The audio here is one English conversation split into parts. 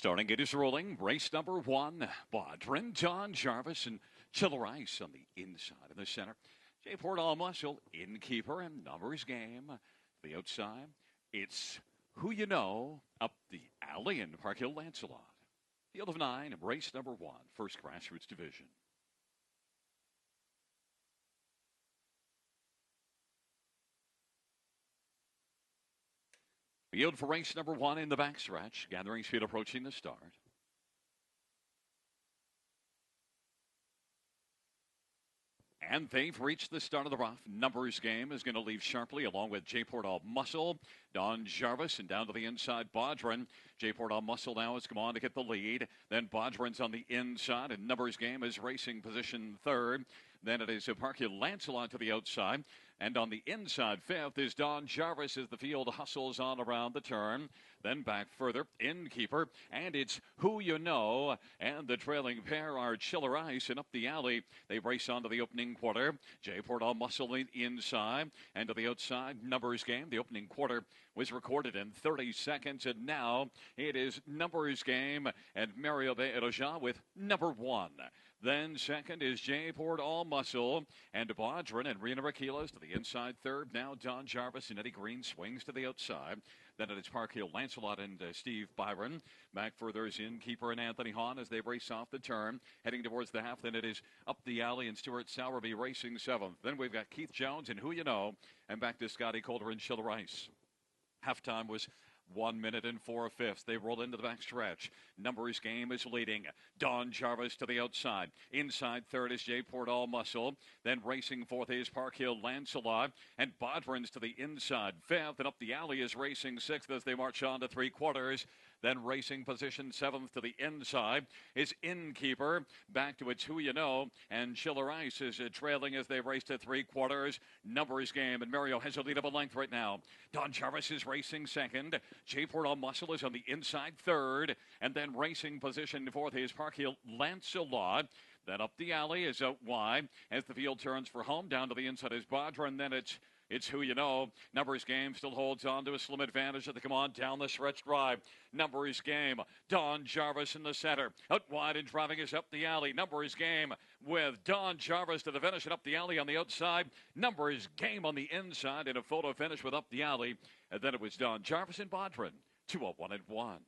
Starting, it is rolling. Race number one. Bodrin, John Jarvis, and Chiller Ice on the inside of the center. J. Portal Muscle, innkeeper, and numbers game. The outside, it's Who You Know up the alley in Park Hill Lancelot. Field of 9, race number one, first Grassroots division. Field for race number one in the backstretch. Gathering speed approaching the start. And they've reached the start of the rough. Numbers game is going to leave sharply along with J. Portal Muscle, Don Jarvis, and down to the inside, Bodrin. J. Portal Muscle now has come on to get the lead. Then Bodrin's on the inside, and Numbers game is racing position third. Then it is Park Hill Lancelot to the outside. And on the inside, fifth is Don Jarvis as the field hustles on around the turn. Then back further, Innkeeper, and it's Who You Know. And the trailing pair are Chiller Ice, and up the alley, they race on to the opening quarter. J. Portal Muscle inside, and to the outside, Numbers game. The opening quarter was recorded in 30 seconds, and now it is Numbers game, and Mario Beiraja with number one. Then second is J. Portal Muscle, and Bodrin and Rena Raquilas to the inside third. Now Don Jarvis and Eddie Green swings to the outside. Then it is Park Hill Lancelot and Steve Byron. Back further is Innkeeper and Anthony Hahn as they race off the turn. Heading towards the half, then it is Up the Alley and Stuart Sowerby racing seventh. Then we've got Keith Jones and Who You Know, and back to Scotty Calder and Chiller Ice. Halftime was 1 minute and 4/5. They roll into the back stretch. Numbers game is leading. Don Jarvis to the outside. Inside third is J. Portal Muscle. Then racing fourth is Park Hill Lancelot. And Bodrin's to the inside fifth. And up the alley is racing sixth as they march on to three quarters. Then racing position seventh to the inside is Innkeeper. Back to its Who You Know. And Chiller Ice is trailing as they race to three quarters. Numbers game. And Mario has a lead of a length right now. Don Jarvis is racing second. J. Portal Muscle is on the inside third. And then racing position fourth is Park Hill Lancelot. Then up the alley is out wide as the field turns for home. Down to the inside is Bodra. And then it's Who You Know. Numbers game still holds on to a slim advantage as they come on down the stretch drive. Numbers game. Don Jarvis in the center. Out wide and driving is Up the Alley. Numbers game with Don Jarvis to the finish and Up the Alley on the outside. Numbers game on the inside in a photo finish with Up the Alley. And then it was Don Jarvis and Bodrin. 2-1 and 1.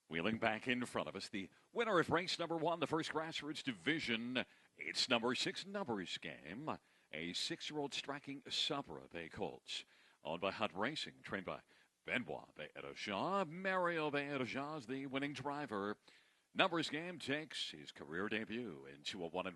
Wheeling back in front of us, the winner of race number one, the first Grassroots division. It's number 6 Numbers game, a 6-year-old striking Sabra Bay Colts, owned by Hutt Racing, trained by Benoit Beiraja. Mario Beiraja is the winning driver. Numbers game takes his career debut into a 1-1.